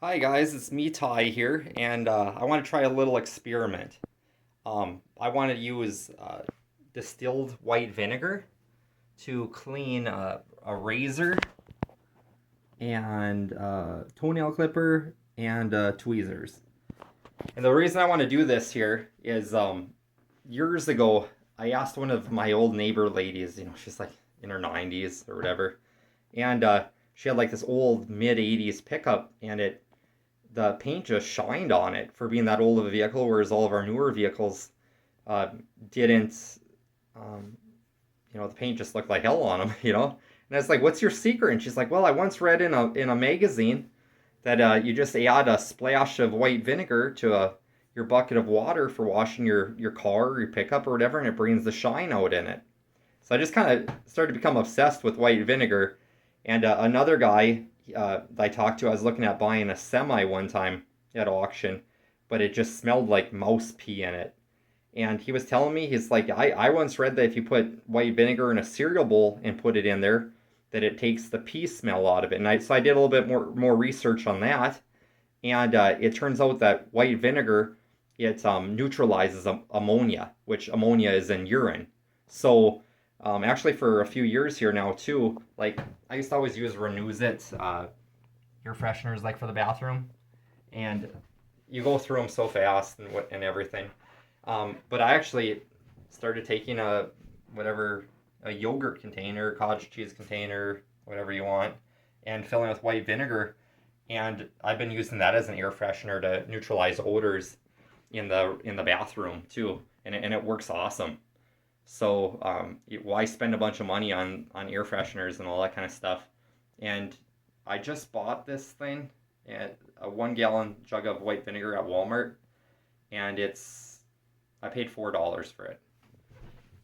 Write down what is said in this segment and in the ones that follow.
Hi guys, it's me Ty here, and I want to try a little experiment. I want to use distilled white vinegar to clean a razor and toenail clipper and tweezers. And the reason I want to do this here is years ago I asked one of my old neighbor ladies, she's like in her 90s or whatever, and she had like this old mid 80s pickup, and the paint just shined on it for being that old of a vehicle, whereas all of our newer vehicles uh, didn't. Um, the paint just looked like hell on them. And I was like, "What's your secret?" And she's like, "Well, I once read in a magazine that you just add a splash of white vinegar to your bucket of water for washing your car or your pickup or whatever, and it brings the shine out in it." So I just kind of started to become obsessed with white vinegar. And another guy I talked to, I was looking at buying a semi one time at auction, but it just smelled like mouse pee in it. And he was telling me, he's like, I once read that if you put white vinegar in a cereal bowl and put it in there, that it takes the pee smell out of it. So I did a little bit more research on that, and it turns out that white vinegar it neutralizes ammonia, which ammonia is in urine. So actually, for a few years here now too, like I used to always use Renew's air fresheners like for the bathroom, and you go through them so fast and everything. But I actually started taking whatever a yogurt container, cottage cheese container, whatever you want, and filling it with white vinegar. And I've been using that as an air freshener to neutralize odors in the bathroom too, and it works awesome. So why spend a bunch of money on air fresheners and all that kind of stuff? And I just bought this thing at a 1 gallon jug of white vinegar at Walmart, and I paid $4 for it.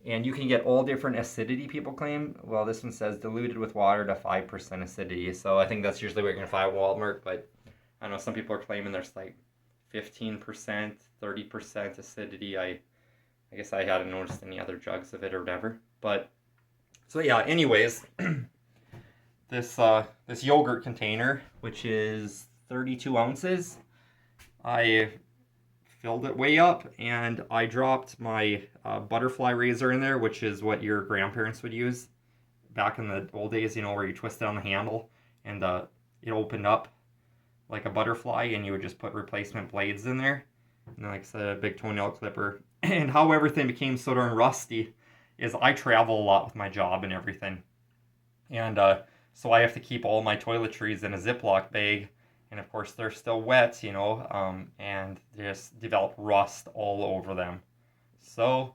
And you can get all different acidity, people claim. Well, this one says diluted with water to 5% acidity. So I think that's usually what you're going to find at Walmart. But I know some people are claiming there's like 15%, 30% acidity. I guess I hadn't noticed any other jugs of it or whatever. But so yeah, anyways, this yogurt container, which is 32 ounces, I filled it way up, and I dropped my butterfly razor in there, which is what your grandparents would use back in the old days, where you twist it on the handle and it opened up like a butterfly, and you would just put replacement blades in there. And like I said, a big toenail clipper. And how everything became so darn rusty is I travel a lot with my job and everything. And so I have to keep all my toiletries in a Ziploc bag. And of course, they're still wet, and they just develop rust all over them. So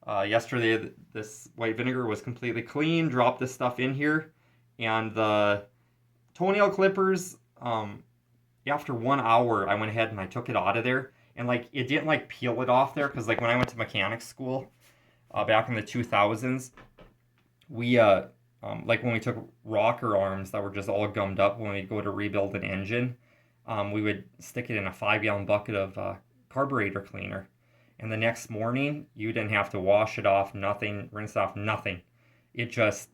yesterday, this white vinegar was completely clean. Dropped this stuff in here, and the toenail clippers. After 1 hour, I went ahead and I took it out of there, and like it didn't like peel it off there, because like when I went to mechanic school back in the 2000s, we like when we took rocker arms that were just all gummed up when we'd go to rebuild an engine, we would stick it in a 5 gallon bucket of carburetor cleaner, and the next morning you didn't have to wash it off, nothing, rinse off, nothing. It just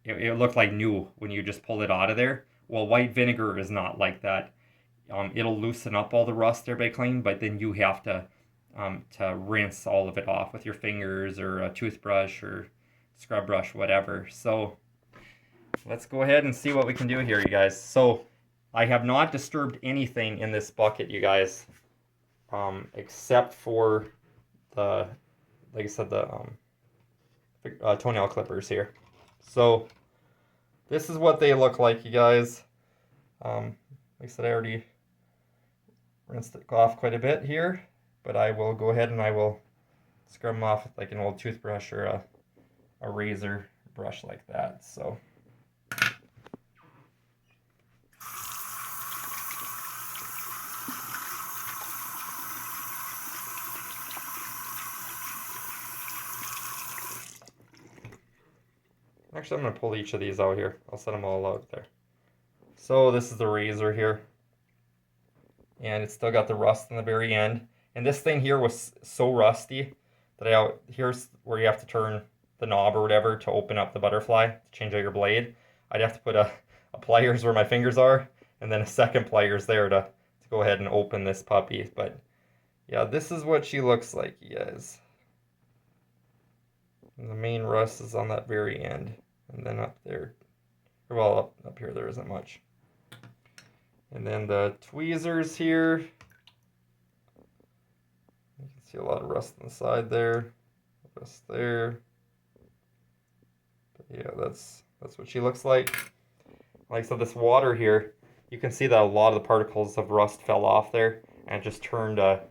it looked like new when you just pulled it out of there. Well, white vinegar is not like that. It'll loosen up all the rust there by clean, but then you have to rinse all of it off with your fingers or a toothbrush or scrub brush, whatever. So let's go ahead and see what we can do here, you guys. So I have not disturbed anything in this bucket, you guys, except for the, like I said, the toenail clippers here. So this is what they look like, you guys. Like I said, I already rinsed it off quite a bit here, but I will go ahead and I will scrub them off with like an old toothbrush or a razor brush like that. So actually, I'm going to pull each of these out here. I'll set them all out there. So this is the razor here, and it's still got the rust in the very end. And this thing here was so rusty that here's where you have to turn the knob or whatever to open up the butterfly to change out your blade. I'd have to put a pliers where my fingers are, and then a second pliers there to go ahead and open this puppy. But yeah, this is what she looks like, you guys. And the main rust is on that very end, and then up there, well, up here there isn't much. And then the tweezers here, you can see a lot of rust on the side there, rust there. But yeah, that's what she looks like. Like I said, this water here, you can see that a lot of the particles of rust fell off there, and it just turned the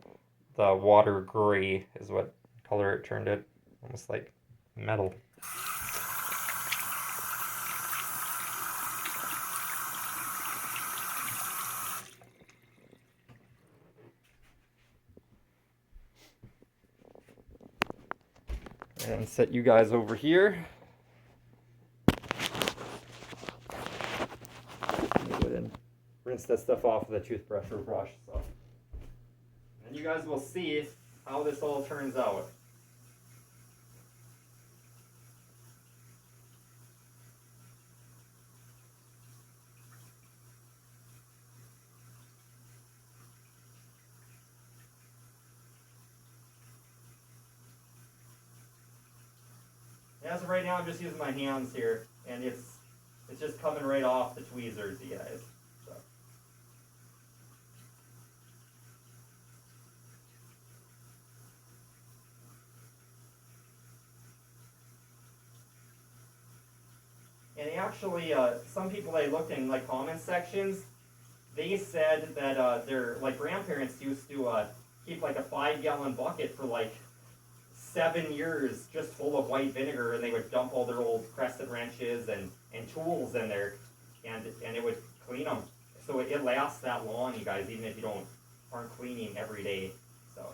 water gray is what color it turned it, almost like metal. And set you guys over here. Go ahead and rinse that stuff off with a toothbrush or brush. So, and you guys will see how this all turns out. As of right now, I'm just using my hands here, and it's just coming right off the tweezers, you guys. So. And actually, some people I looked in like comment sections, they said that their like grandparents used to keep like a 5-gallon bucket for like 7 years just full of white vinegar, and they would dump all their old crescent wrenches and tools in there, and it would clean them. So it lasts that long, you guys, even if you aren't cleaning every day. So.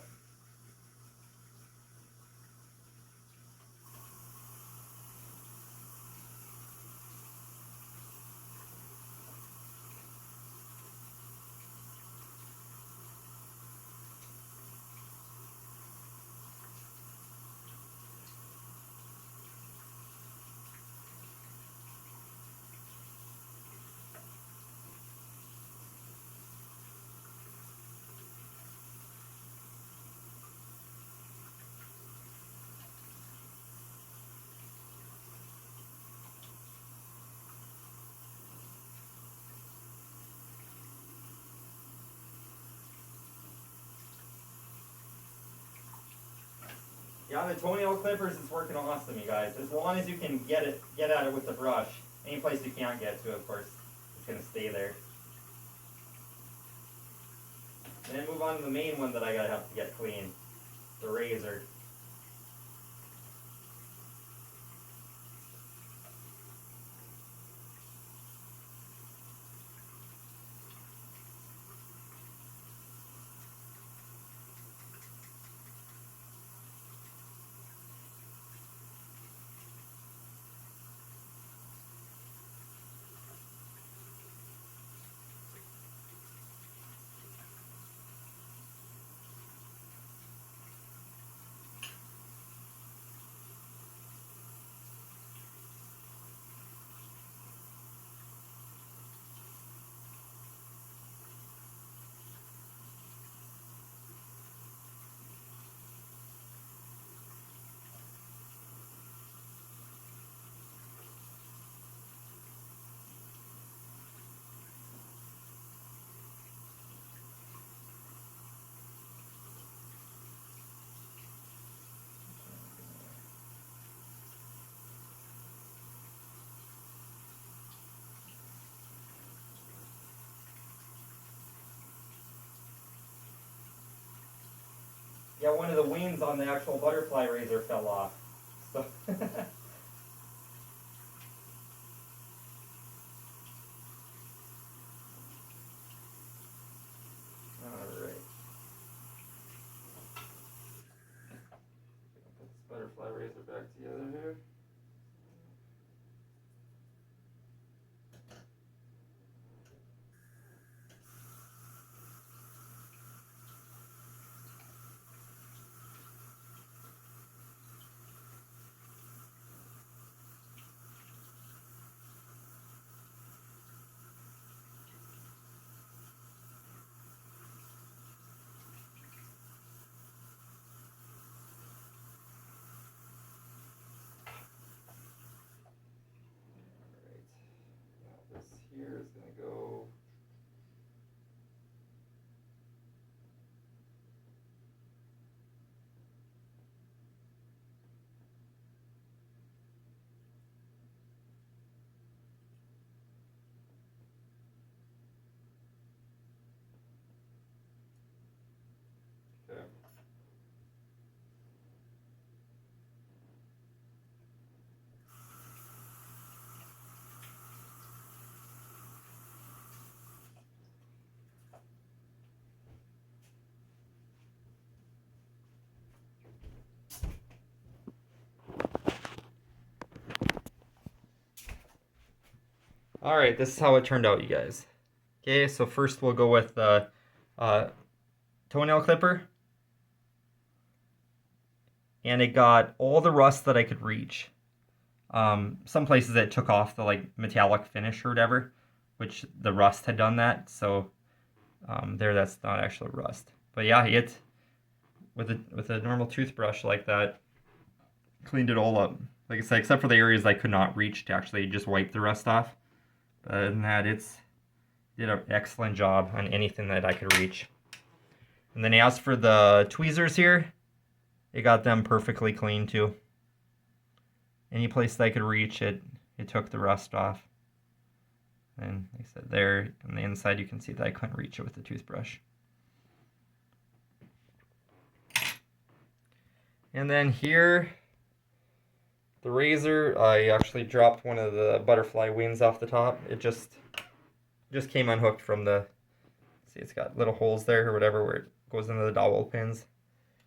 Yeah, the toenail clippers is working awesome, you guys. As long as you can get at it with the brush. Any place you can't get to, of course, it's gonna stay there. And then move on to the main one that I gotta have to get clean, the razor. Yeah, one of the wings on the actual butterfly razor fell off. So Alright. Put this butterfly razor back together here. here is going to go. Okay. All right, this is how it turned out, you guys. Okay, so first we'll go with the toenail clipper. And it got all the rust that I could reach. Some places it took off the like metallic finish or whatever, which the rust had done that. So there, that's not actually rust. But yeah, it with a normal toothbrush like that, cleaned it all up. Like I said, except for the areas I could not reach to actually just wipe the rust off. But other than that, it's did an excellent job on anything that I could reach. And then as for the tweezers here, it got them perfectly clean too. Any place that I could reach it, it took the rust off. And like I said, there on the inside, you can see that I couldn't reach it with the toothbrush. And then here, the razor, I actually dropped one of the butterfly wings off the top. It just came unhooked from the, see, it's got little holes there or whatever where it goes into the dowel pins.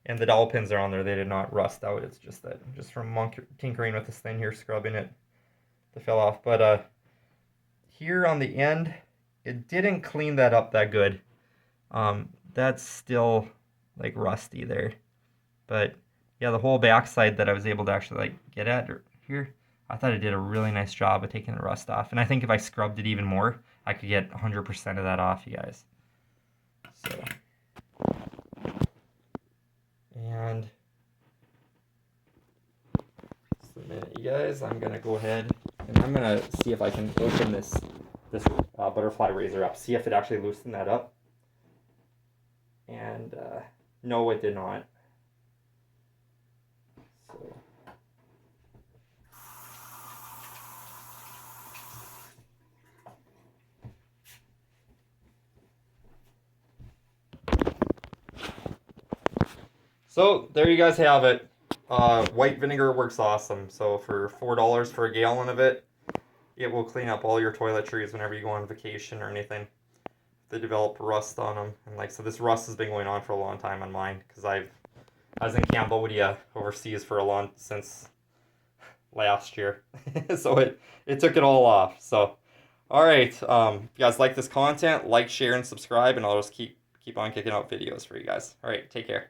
And the dowel pins are on there. They did not rust out. It's just that, just from tinkering with this thing here, scrubbing it, they fell off. But here on the end, it didn't clean that up that good. That's still like rusty there. But yeah, the whole backside that I was able to actually like get at here, I thought it did a really nice job of taking the rust off. And I think if I scrubbed it even more, I could get 100% of that off, you guys. So, and just a minute, you guys. I'm gonna go ahead and I'm gonna see if I can open this butterfly razor up. See if it actually loosened that up. And no, it did not. So there you guys have it. White vinegar works awesome. So for $4 for a gallon of it, it will clean up all your toiletries whenever you go on vacation or anything. They develop rust on them, and like so, this rust has been going on for a long time on mine because I was in Cambodia overseas for since last year, so it took it all off. So, all right, if you guys like this content, like, share, and subscribe, and I'll just keep on kicking out videos for you guys. All right, take care.